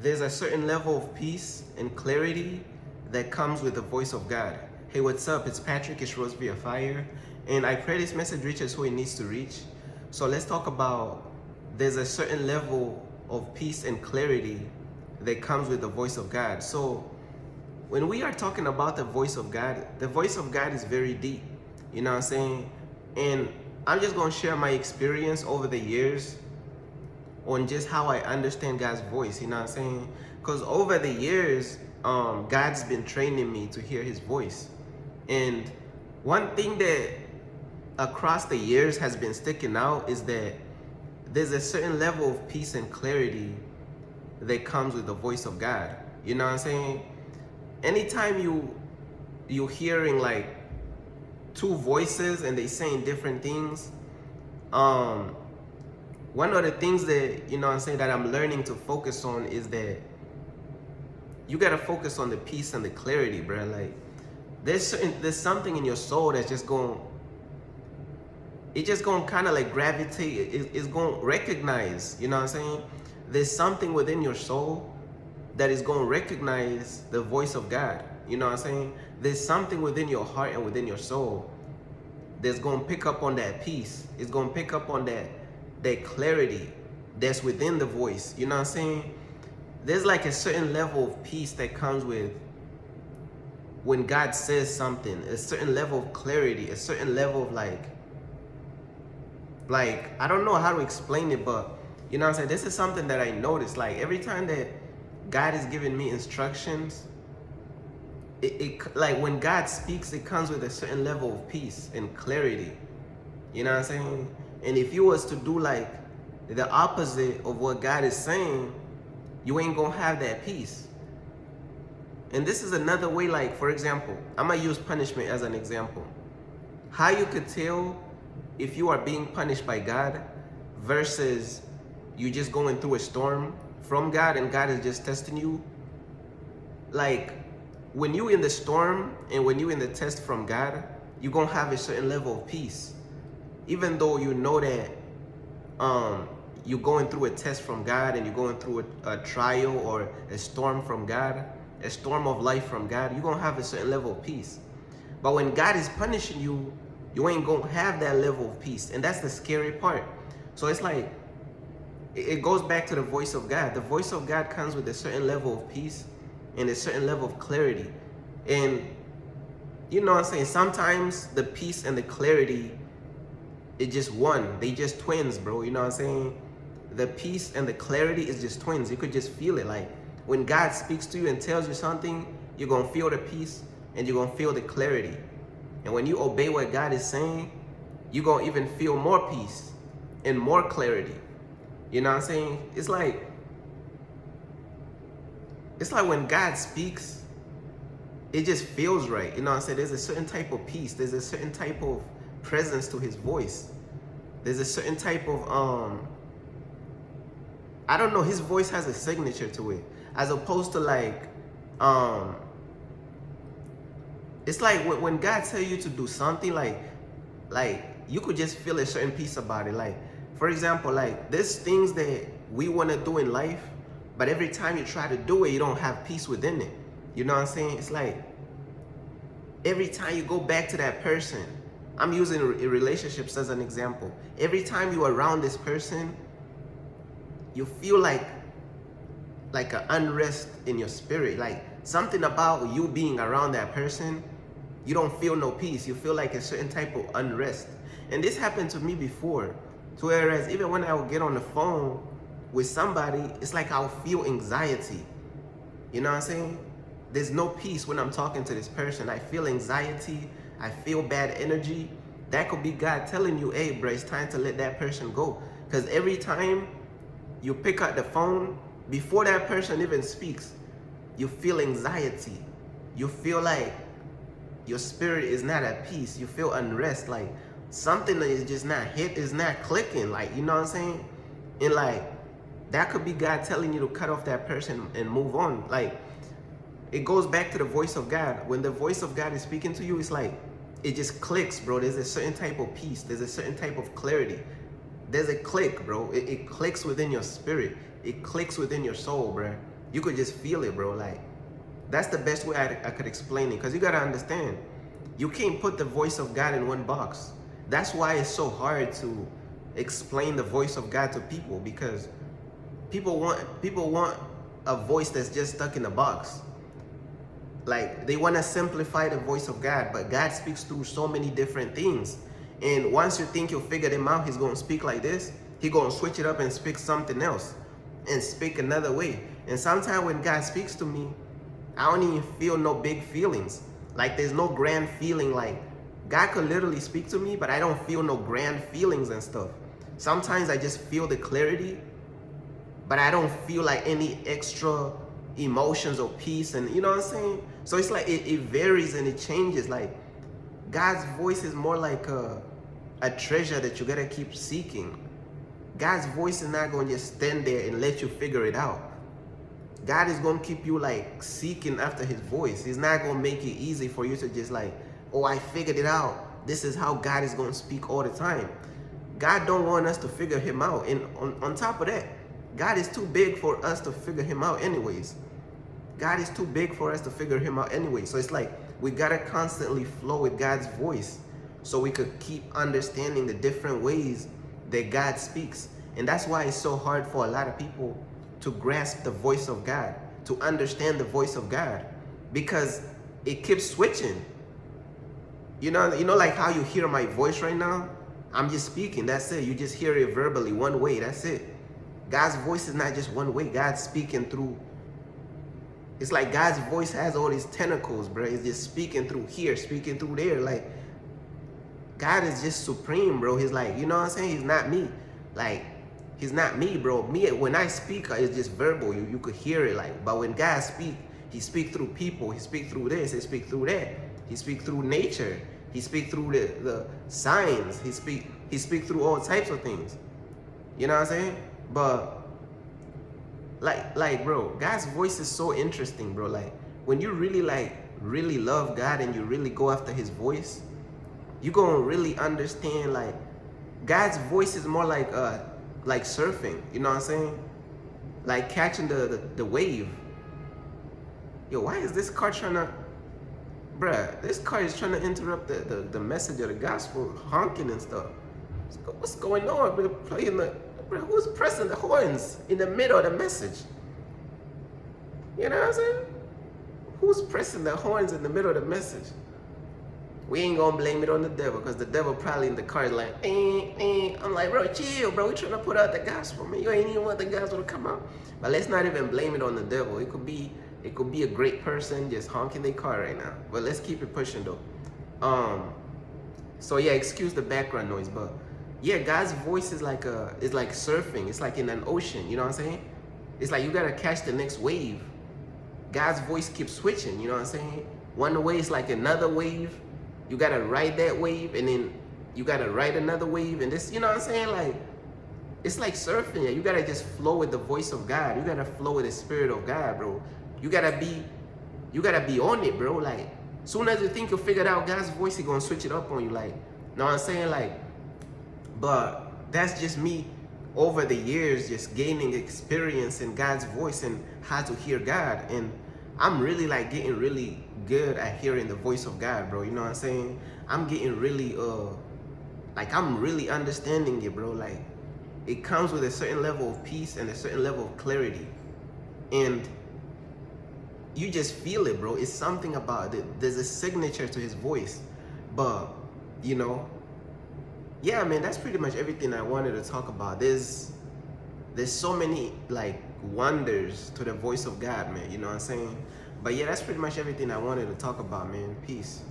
There's a certain level of peace and clarity that comes with the voice of God. Hey, what's up? It's Patrick, it's Rose via Fire, and I pray this message reaches who it needs to reach. So let's talk about there's a certain level of peace and clarity that comes with the voice of God. So when we are talking about the voice of God is very deep. You know what I'm saying? And I'm just going to share my experience over the years on just how I understand God's voice, you know what I'm saying? Because over the years, God's been training me to hear his voice. And one thing that across the years has been sticking out is that there's a certain level of peace and clarity that comes with the voice of God. You know what I'm saying? Anytime you hearing like two voices and they saying different things, one of the things that, you know what I'm saying, that I'm learning to focus on is that you got to focus on the peace and the clarity, bro. Like there's something in your soul that's just going to kind of like gravitate. It's going to recognize, you know what I'm saying? There's something within your soul that is going to recognize the voice of God. You know what I'm saying? There's something within your heart and within your soul that's going to pick up on that peace. It's going to pick up on that clarity that's within the voice. You know what I'm saying? There's like a certain level of peace that comes with when God says something, a certain level of clarity, a certain level of like I don't know how to explain it, but you know what I'm saying? This is something that I noticed. Like every time that God is giving me instructions, it like when God speaks, it comes with a certain level of peace and clarity. You know what I'm saying? And if you was to do like the opposite of what God is saying, you ain't gonna have that peace. And this is another way, like for example, I'm gonna use punishment as an example. How you could tell if you are being punished by God versus you just going through a storm from God and God is just testing you. Like when you in the storm and when you in the test from God, you're gonna have a certain level of peace. Even though you know that you're going through a test from God and you're going through a trial or a storm from God, a storm of life from God, you're gonna have a certain level of peace. But when God is punishing you, you ain't gonna have that level of peace. And that's the scary part. So it's like, it goes back to the voice of God. The voice of God comes with a certain level of peace and a certain level of clarity. And you know what I'm saying? Sometimes the peace and the clarity, it's just one. They just twins, bro. You know what I'm saying? The peace and the clarity is just twins. You could just feel it. Like when God speaks to you and tells you something, you're going to feel the peace and you're going to feel the clarity. And when you obey what God is saying, you're going to even feel more peace and more clarity. You know what I'm saying? It's like when God speaks, it just feels right. You know what I'm saying? There's a certain type of peace. There's a certain type of presence to his voice. There's a certain type of I don't know, his voice has a signature to it, as opposed to like it's like when God tells you to do something, like you could just feel a certain peace about it. Like for example, like there's things that we want to do in life, but every time you try to do it, you don't have peace within it. You know what I'm saying? It's like every time you go back to that person, I'm using relationships as an example. Every time you're around this person, you feel like an unrest in your spirit. Like something about you being around that person, you don't feel no peace. You feel like a certain type of unrest. And this happened to me before. So whereas even when I would get on the phone with somebody, it's like I'll feel anxiety. You know what I'm saying? There's no peace when I'm talking to this person. I feel anxiety. I feel bad energy. That could be God telling you, hey, bro, it's time to let that person go. Because every time you pick up the phone, before that person even speaks, you feel anxiety. You feel like your spirit is not at peace. You feel unrest. Like something is just not is not clicking. Like, you know what I'm saying? And like, that could be God telling you to cut off that person and move on. Like, it goes back to the voice of God. When the voice of God is speaking to you, it's like, it just clicks, bro. There's a certain type of peace. There's a certain type of clarity. There's a click, bro. It clicks within your spirit. It clicks within your soul, bro. You could just feel it, bro. Like, that's the best way I could explain it. Because you got to understand, you can't put the voice of God in one box. That's why it's so hard to explain the voice of God to people, because people want a voice that's just stuck in a box. Like, they want to simplify the voice of God, but God speaks through so many different things. And once you think you'll figure them out, he's going to speak like this. He's going to switch it up and speak something else and speak another way. And sometimes when God speaks to me, I don't even feel no big feelings. Like, there's no grand feeling. Like, God could literally speak to me, but I don't feel no grand feelings and stuff. Sometimes I just feel the clarity, but I don't feel like any extra emotions or peace. And you know what I'm saying? So it's like it varies and it changes. Like, God's voice is more like a treasure that you gotta keep seeking. God's voice is not gonna just stand there and let you figure it out. God is gonna keep you like seeking after his voice. He's not gonna make it easy for you to just like, oh, I figured it out. This is how God is gonna speak all the time. God don't want us to figure him out. And on top of that, God is too big for us to figure him out anyways. God is too big for us to figure him out anyway. So it's like we gotta constantly flow with God's voice so we could keep understanding the different ways that God speaks. And that's why it's so hard for a lot of people to grasp the voice of God, to understand the voice of God, because it keeps switching. You know, like how you hear my voice right now? I'm just speaking, that's it. You just hear it verbally, one way, that's it. God's voice is not just one way. God's speaking through, it's like God's voice has all these tentacles, bro. It's just speaking through here, speaking through there. Like, God is just supreme, bro. He's like, you know what I'm saying? He's not me. Like, he's not me, bro. Me, when I speak, it's just verbal. You could hear it. Like, but when God speaks, he speaks through people. He speaks through this. He speaks through that. He speaks through nature. He speaks through the signs. He speaks through all types of things. You know what I'm saying? But like, bro, God's voice is so interesting, bro. Like, when you really love God and you really go after his voice, you're gonna really understand, like, God's voice is more like surfing, you know what I'm saying? Like catching the wave. Yo, why is this car trying to, bruh, this car is trying to interrupt the message of the gospel, honking and stuff. What's going on? Bro, playing bro, who's pressing the horns in the middle of the message? You know what I'm saying? Who's pressing the horns in the middle of the message? We ain't gonna blame it on the devil, because the devil probably in the car is like, I'm like, bro, chill, bro. We trying to put out the gospel, man. You ain't even want the gospel to come out. But let's not even blame it on the devil. It could be a great person just honking their car right now. But let's keep it pushing though. So yeah, excuse the background noise, but yeah, God's voice is like surfing. It's like in an ocean. You know what I'm saying? It's like you gotta catch the next wave. God's voice keeps switching. You know what I'm saying? One way is like another wave. You gotta ride that wave, and then you gotta ride another wave, and this, you know what I'm saying? Like, it's like surfing. You gotta just flow with the voice of God. You gotta flow with the spirit of God, bro. You gotta be on it, bro. Like, soon as you think you figured out God's voice, He's gonna switch it up on you. Like, know what I'm saying? Like, but that's just me over the years, just gaining experience in God's voice and how to hear God. And I'm really like getting really good at hearing the voice of God, bro. You know what I'm saying? I'm getting really like, I'm really understanding it, bro. Like, it comes with a certain level of peace and a certain level of clarity, and you just feel it, bro. It's something about it. There's a signature to his voice. But you know, yeah, man, that's pretty much everything I wanted to talk about. There's so many like wonders to the voice of God, man. You know what I'm saying? But yeah, that's pretty much everything I wanted to talk about, man. Peace.